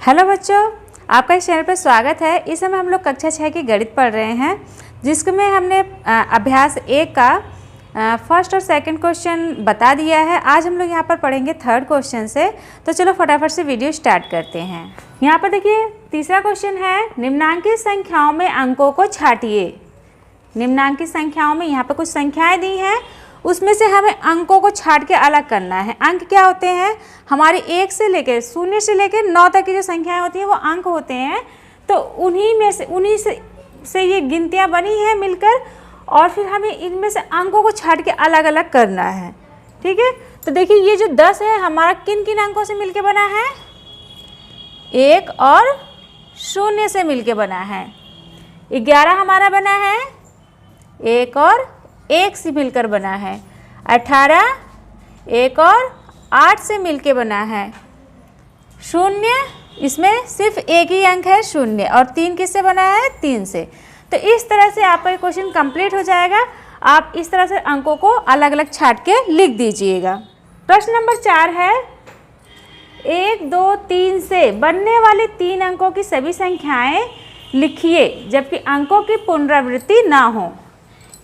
Hello बच्चों, आपका इस चैनल पर स्वागत है। इस समय हम लोग कक्षा 6 की गणित पढ़ रहे हैं, जिसमें हमने अभ्यास 1 का फर्स्ट और सेकंड क्वेश्चन बता दिया है। आज हम लोग यहाँ पर पढ़ेंगे थर्ड क्वेश्चन से। तो चलो फटाफट से वीडियो स्टार्ट करते हैं। यहाँ पर देखिए, तीसरा क्वेश्चन है, निम्नांकित संख्याओं में अंकों को छांटिए। निम्नांकित संख्याओं में यहाँ पर कुछ संख्याएं दी हैं, उसमें से हमें अंकों को छांट के अलग करना है। अंक क्या होते हैं? हमारी 1 से लेकर 0 से लेकर 9 तक की जो संख्याएं होती हैं वो अंक होते हैं। तो उन्हीं से ये गिनतियां बनी हैं मिलकर, और फिर हमें इनमें से अंकों को छांट के अलग अलग करना है। ठीक है, तो देखिए ये जो 10 है हमारा किन किन अंकों से मिलके बना है? 1 और 0 से मिलके बना है। 11 हमारा बना है 1 और 1 से मिलकर बना है। 18 1 और 8 से मिलके बना है। 0 इसमें सिर्फ एक ही अंक है 0, और 3 किससे बना है? 3 से। तो इस तरह से आपका क्वेश्चन कंप्लीट हो जाएगा। आप इस तरह से अंकों को अलग अलग छांट के लिख दीजिएगा। प्रश्न नंबर 4 है, 1 2 3 से बनने वाले 3 अंकों की सभी संख्याएं लिखिए जबकि अंकों की पुनरावृत्ति ना हो।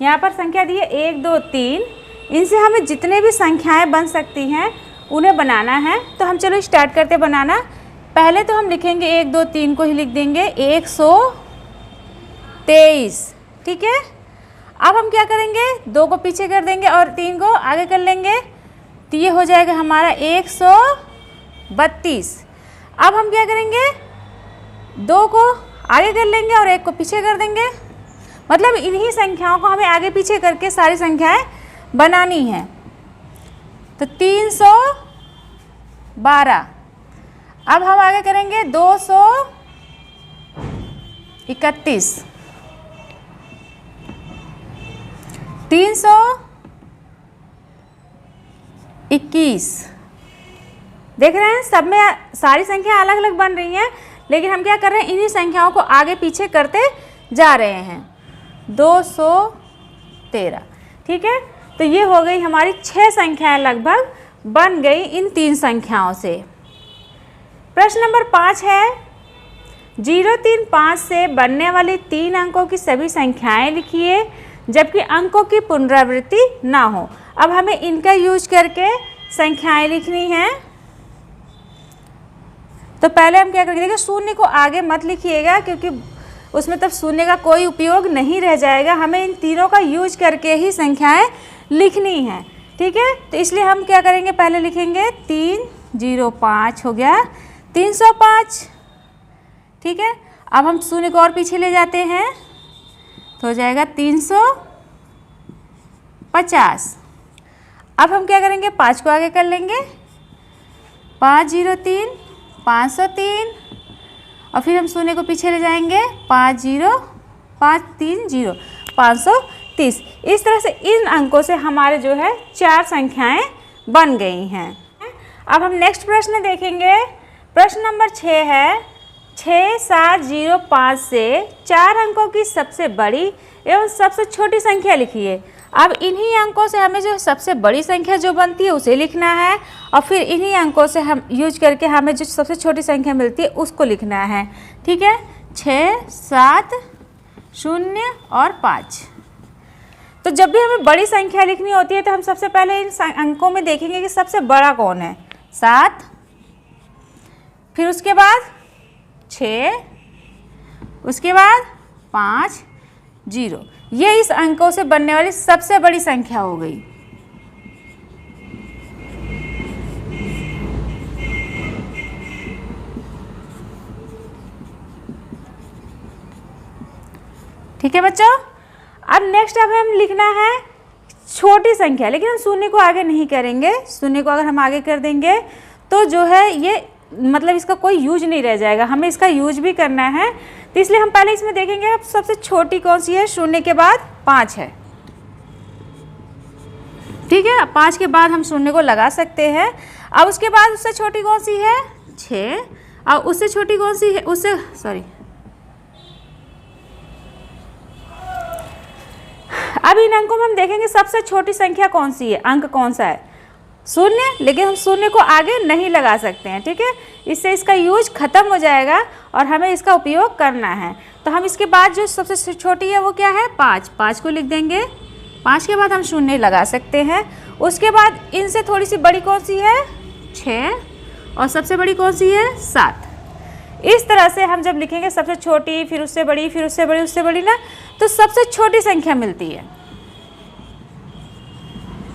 यहाँ पर संख्या दी है 1 2 3, इनसे हमें जितने भी संख्याएं बन सकती हैं उन्हें बनाना है। तो हम चलो स्टार्ट करते बनाना। पहले तो हम लिखेंगे 1 2 3 को ही लिख देंगे 123। ठीक है, अब हम क्या करेंगे? 2 को पीछे कर देंगे और 3 को आगे कर लेंगे, तो ये हो जाएगा हमारा 132। अब हम क्या करेंगे? 2 को आगे कर लेंगे और 1 को पीछे कर देंगे। मतलब इन्हीं संख्याओं को हमें आगे पीछे करके सारी संख्याएं बनानी हैं। तो 312। अब हम आगे करेंगे 231, 321। देख रहे हैं, सब में सारी संख्या अलग अलग बन रही हैं, लेकिन हम क्या कर रहे हैं? इन्हीं संख्याओं को आगे पीछे करते जा रहे हैं। 213। ठीक है, तो ये हो गई हमारी 6 संख्याएं लगभग बन गई इन 3 संख्याओं से। प्रश्न नंबर 5 है, 0 3 5 से बनने वाली 3 अंकों की सभी संख्याएं लिखिए जबकि अंकों की पुनरावृत्ति ना हो। अब हमें इनका यूज करके संख्याएं लिखनी हैं। तो पहले हम क्या करेंगे? देखिए, 0 को आगे मत लिखिएगा, क्योंकि उसमें तब 0 का कोई उपयोग नहीं रह जाएगा। हमें इन तीनों का यूज करके ही संख्याएं लिखनी हैं। ठीक है, तो इसलिए हम क्या करेंगे? पहले लिखेंगे 305 हो गया 305। ठीक है, अब हम 0 को और पीछे ले जाते हैं तो हो जाएगा 350। अब हम क्या करेंगे? 5 को आगे कर लेंगे, 503 503, और फिर हम 0 को पीछे ले जाएंगे 50530 530। इस तरह से इन अंकों से हमारे जो है 4 संख्याएं बन गई हैं। अब हम नेक्स्ट प्रश्न देखेंगे। प्रश्न नंबर 6 है, 6705 से 4 अंकों की सबसे बड़ी एवं सबसे छोटी संख्या लिखिए। अब इन्हीं अंकों से हमें जो सबसे बड़ी संख्या जो बनती है उसे लिखना है, और फिर इन्हीं अंकों से हम यूज करके हमें जो सबसे छोटी संख्या मिलती है उसको लिखना है। ठीक है, 6 7 0 और 5। तो जब भी हमें बड़ी संख्या लिखनी होती है तो हम सबसे पहले इन अंकों में देखेंगे कि सबसे बड़ा कौन है। 7, फिर उसके बाद 6, उसके बाद 5 0। ये इस अंकों से बनने वाली सबसे बड़ी संख्या हो गई। ठीक है बच्चों, अब नेक्स्ट अब हम लिखना है छोटी संख्या, लेकिन हम 0 को आगे नहीं करेंगे। 0 को अगर हम आगे कर देंगे तो जो है ये मतलब इसका कोई यूज नहीं रह जाएगा, हमें इसका यूज भी करना है। तो इसलिए हम पहले इसमें देखेंगे अब सबसे छोटी कौन सी है। 0 के बाद 5 है। ठीक है, 5 के बाद हम 0 को लगा सकते हैं। अब उसके बाद उससे छोटी कौन सी है? 6, और उससे छोटी कौन सी है? अब इन अंकों में हम देखेंगे सबसे छोटी संख्या कौन सी है, अंक कौन सा है। शून्य, लेकिन हम शून्य को आगे नहीं लगा सकते हैं, ठीक है। इससे इसका यूज खत्म हो जाएगा और हमें इसका उपयोग करना है। तो हम इसके बाद जो सबसे छोटी है वो क्या है, 5, 5 को लिख देंगे। 5 के बाद हम शून्य लगा सकते हैं। उसके बाद इनसे थोड़ी सी बड़ी कौन सी है, 6, और सबसे बड़ी कौन सी है, 7। इस तरह से हम जब लिखेंगे सबसे छोटी, फिर उससे बड़ी, फिर उससे बड़ी, उससे बड़ी ना, तो सबसे छोटी संख्या मिलती है।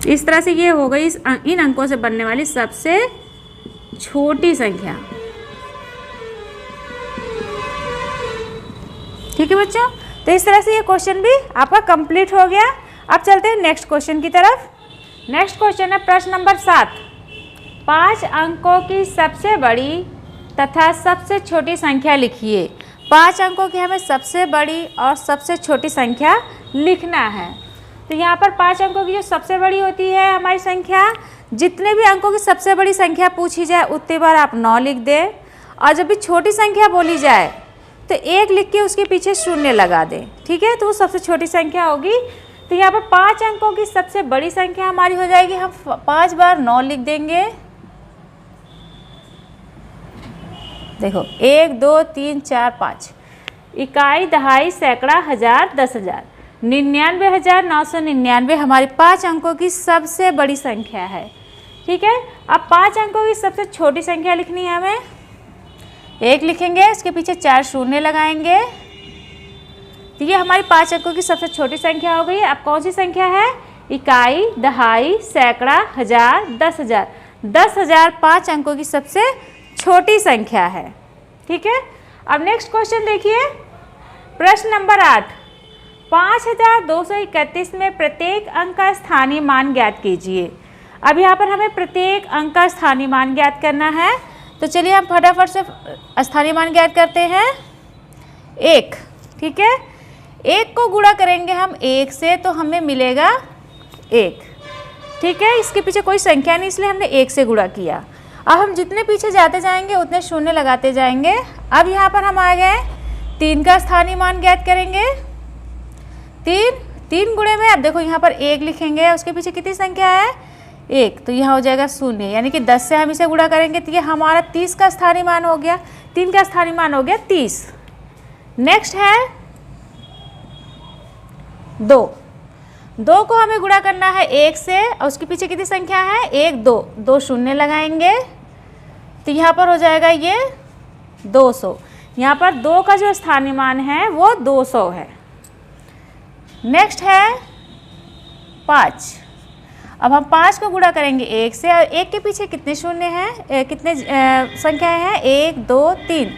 इस तरह से ये हो गई इन अंकों से बनने वाली सबसे छोटी संख्या। ठीक है बच्चों, तो इस तरह से ये क्वेश्चन भी आपका कंप्लीट हो गया। अब चलते हैं नेक्स्ट क्वेश्चन की तरफ। नेक्स्ट क्वेश्चन है प्रश्न नंबर 7। 5 अंकों की सबसे बड़ी तथा सबसे छोटी संख्या लिखिए। 5 अंकों की हमें सबसे बड़ी और सबसे छोटी संख्या लिखना है। तो यहाँ पर 5 अंकों की जो सबसे बड़ी होती है हमारी संख्या, जितने भी अंकों की सबसे बड़ी संख्या पूछी जाए उतनी बार आप 9 लिख दें, और जब भी छोटी संख्या बोली जाए तो 1 लिख के उसके पीछे शून्य लगा दें, ठीक है। तो वो सबसे छोटी संख्या होगी। तो यहाँ पर 5 अंकों की सबसे बड़ी संख्या हमारी हो जाएगी, हम 5 बार 9 लिख देंगे। देखो 1 2 3 4 5, इकाई, दहाई, सैकड़ा, हजार, 10,000, 99,999 हमारी 5 अंकों की सबसे बड़ी संख्या है, ठीक है। अब 5 अंकों की सबसे छोटी संख्या लिखनी है हमें। 1 लिखेंगे, उसके पीछे 4 शून्य लगाएंगे, तो ये हमारी 5 अंकों की सबसे छोटी संख्या हो गई। अब कौन सी संख्या है, इकाई, दहाई, सैकड़ा, हजार, 10,000। 10,000 5 अंकों की सबसे छोटी संख्या है, ठीक है। अब नेक्स्ट क्वेश्चन देखिए, प्रश्न नंबर 8। 5,231 में प्रत्येक अंक का स्थानीय मान ज्ञात कीजिए। अब यहाँ पर हमें प्रत्येक अंक का स्थानीय मान ज्ञात करना है। तो चलिए हम फटाफट से स्थानीय मान ज्ञात करते हैं। 1, ठीक है। 1 को गुणा करेंगे हम 1 से तो हमें मिलेगा 1, ठीक है। इसके पीछे कोई संख्या नहीं, इसलिए हमने 1 से गुणा किया। अब हम जितने पीछे जाते जाएंगे उतने शून्य लगाते जाएंगे। अब यहाँ पर हम आ गए 3 का स्थानीय मान ज्ञात करेंगे। 3 गुणे में, अब देखो यहाँ पर 1 लिखेंगे, उसके पीछे कितनी संख्या है, 1, तो यहाँ हो जाएगा शून्य, यानी कि 10 से हम इसे गुणा करेंगे तो ये हमारा 30 का स्थानीय मान हो गया। 3 का स्थानीय मान हो गया 30। नेक्स्ट है 2 को हमें गुणा करना है 1 से, और उसके पीछे कितनी संख्या है, 1 2 शून्य लगाएंगे तो यहाँ पर हो जाएगा ये 200। यहाँ पर 2 का जो स्थानीय मान है वो 200 है। नेक्स्ट है 5। अब हम 5 को गुणा करेंगे 1 से, और 1 के पीछे कितने शून्य हैं, कितने संख्याएं हैं, 1 2 3,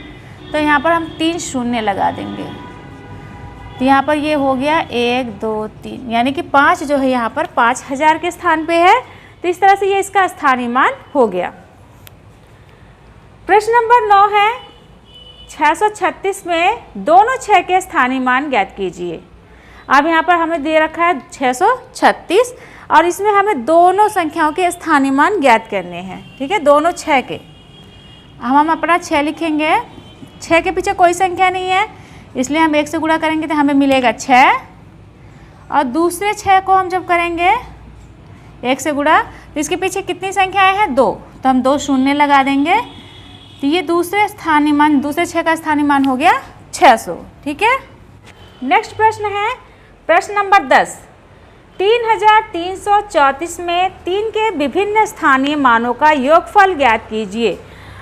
तो यहाँ पर हम 3 शून्य लगा देंगे। तो यहाँ पर ये हो गया 1 2 3, यानी कि 5 जो है यहाँ पर 5,000 के स्थान पे है। तो इस तरह से ये इसका स्थानीय मान हो गया। प्रश्न नंबर 9 है, 636 में दोनों 6 के स्थानीय मान ज्ञात कीजिए। अब यहाँ पर हमें दे रखा है 636, और इसमें हमें दोनों संख्याओं के स्थानीय मान ज्ञात करने हैं, ठीक है, दोनों 6 के। हम अपना 6 लिखेंगे, 6 के पीछे कोई संख्या नहीं है, इसलिए हम 1 से गुणा करेंगे तो हमें मिलेगा 6, और दूसरे 6 को हम जब करेंगे 1 से गुणा तो इसके पीछे कितनी संख्याएं हैं, 2, तो हम 2 शून्य लगा देंगे। तो ये दूसरे 6 का स्थानीय मान हो गया 600, ठीक है। नेक्स्ट प्रश्न है प्रश्न नंबर 10। 3,334 में 3 के विभिन्न स्थानीय मानों का योगफल ज्ञात कीजिए।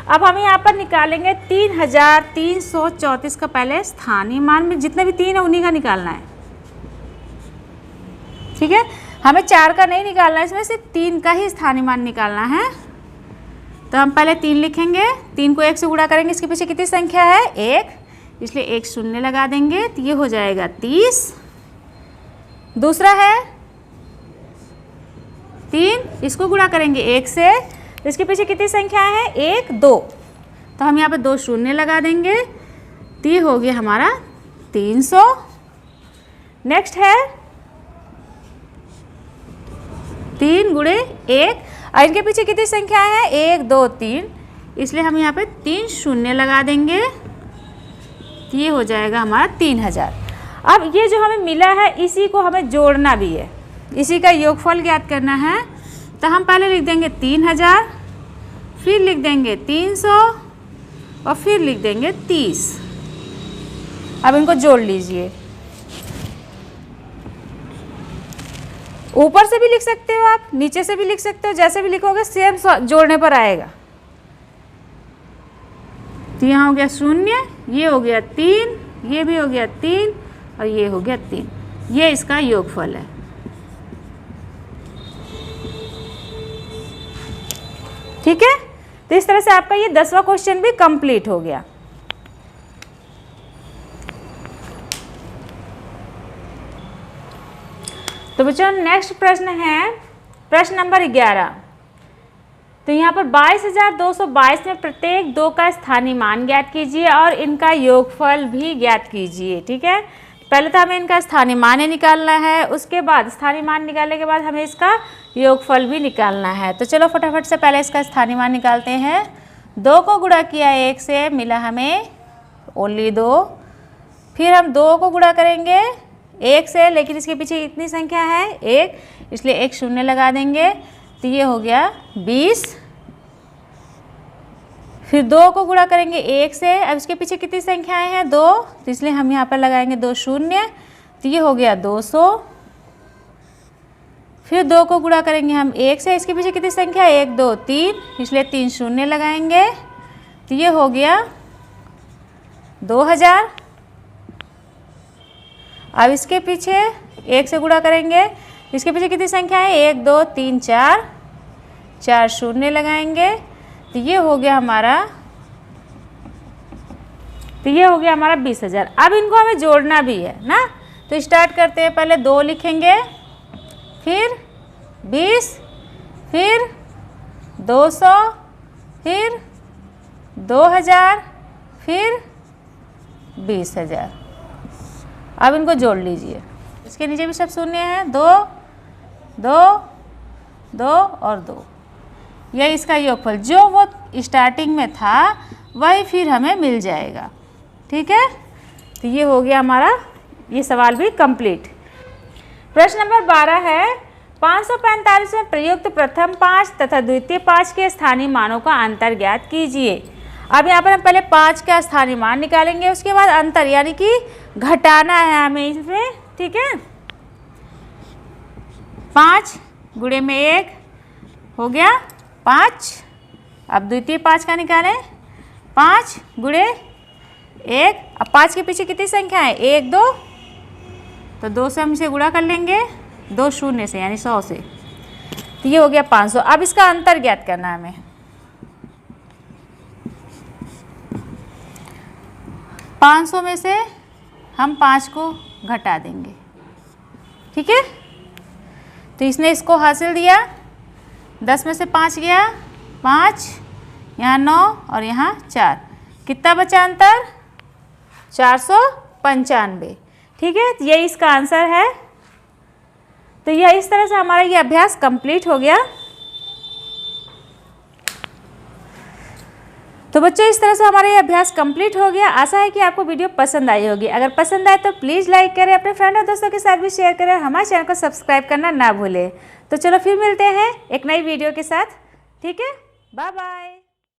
अब हम यहाँ पर निकालेंगे 3,334 का पहले स्थानीय मान में जितने भी 3 है उन्हीं का निकालना है, ठीक है। हमें 4 का नहीं निकालना है, इसमें सिर्फ 3 का ही स्थानीय मान निकालना है। तो हम पहले 3 लिखेंगे, 3 को 1 से गुणा करेंगे, इसके पीछे कितनी संख्या है, 1, इसलिए 1 शून्य लगा देंगे तो ये हो जाएगा 30। दूसरा है 3, इसको गुणा करेंगे 1 से, तो इसके पीछे कितनी संख्या है, 1 2, तो हम यहाँ पे 2 शून्य लगा देंगे तो ये हो गया हमारा 300। नेक्स्ट है 3 गुणे 1, और इनके पीछे कितनी संख्या है, 1 2 3, इसलिए हम यहाँ पे 3 शून्य लगा देंगे तो ये हो जाएगा हमारा 3,000। अब ये जो हमें मिला है इसी को हमें जोड़ना भी है, इसी का योगफल ज्ञात करना है। तो हम पहले लिख देंगे 3000, फिर लिख देंगे 300 और फिर लिख देंगे 30। अब इनको जोड़ लीजिए। ऊपर से भी लिख सकते हो आप, नीचे से भी लिख सकते हो, जैसे भी लिखोगे सेम जोड़ने पर आएगा। तो यहाँ हो गया 0, ये हो गया 3, ये भी हो गया 3 और ये हो गया 3। ये इसका योगफल है। ठीक है, तो इस तरह से आपका ये 10वां क्वेश्चन भी कंप्लीट हो गया। तो बच्चों नेक्स्ट प्रश्न है प्रश्न नंबर 11। तो यहाँ पर 22,222 में प्रत्येक 2 का स्थानीय मान ज्ञात कीजिए और इनका योगफल भी ज्ञात कीजिए। ठीक है, पहले तो हमें इनका स्थानीय मान ही निकालना है, उसके बाद स्थानीय मान निकालने के बाद हमें इसका योगफल भी निकालना है। तो चलो फटाफट से पहले इसका स्थानीय मान निकालते हैं। 2 को गुणा किया 1 से, मिला हमें ओनली 2। फिर हम 2 को गुणा करेंगे 1 से, लेकिन इसके पीछे इतनी संख्या है 1, इसलिए एक 0 लगा देंगे। तो ये हो गया 20। फिर 2 को गुणा करेंगे 1 से, अब इसके पीछे कितनी संख्याएं हैं 2, तो इसलिए हम यहाँ पर लगाएंगे 2 0। तो ये हो गया 200। फिर 2 को गुणा करेंगे हम 1 से, इसके पीछे कितनी संख्या 1 2 3, इसलिए 3 0 लगाएंगे। तो ये हो गया 2000। अब इसके पीछे 1 से गुणा करेंगे, इसके पीछे कितनी संख्या है 1 2 3 4, 4 0 लगाएंगे। तो ये हो गया हमारा 20,000। अब इनको हमें जोड़ना भी है ना, तो स्टार्ट करते हैं। पहले 2 लिखेंगे, फिर 20, फिर 200, फिर 2000, फिर 20,000। अब इनको जोड़ लीजिए। इसके नीचे भी सब शून्य है, 2 2 2 और 2। यह इसका योगफल जो वो स्टार्टिंग में था वही फिर हमें मिल जाएगा। ठीक है, तो ये हो गया हमारा ये सवाल भी कंप्लीट। प्रश्न नंबर 12 है 545 में प्रयुक्त प्रथम 5 तथा द्वितीय 5 के स्थानीय मानों का अंतर ज्ञात कीजिए। अब यहाँ पर हम पहले 5 का स्थानीय मान निकालेंगे, उसके बाद अंतर यानी कि घटाना है हमें इसमें। ठीक है, 5 गुणे में 1 हो गया 5। अब द्वितीय 5 का निकालें, 5 गुणे 1। अब 5 के पीछे कितनी संख्या है 1 2, तो 2 से हम इसे गुणा कर लेंगे, 2 0 से यानी 100 से। तो ये हो गया 500। अब इसका अंतर ज्ञात करना है हमें। 500 में से हम 5 को घटा देंगे। ठीक है, तो इसने इसको हासिल दिया। 10 में से 5 गया 5, यहाँ 9 और यहाँ 4। कितना बचा अंतर 495। ठीक है, तो यही इसका आंसर है। तो यह इस तरह से हमारा ये अभ्यास कंप्लीट हो गया। तो बच्चों इस तरह से हमारा ये अभ्यास कंप्लीट हो गया। आशा है कि आपको वीडियो पसंद आई होगी। अगर पसंद आए तो प्लीज़ लाइक करें, अपने फ्रेंड और दोस्तों के साथ भी शेयर करें, हमारे चैनल को सब्सक्राइब करना ना भूलें। तो चलो फिर मिलते हैं एक नई वीडियो के साथ। ठीक है, बाय बाय।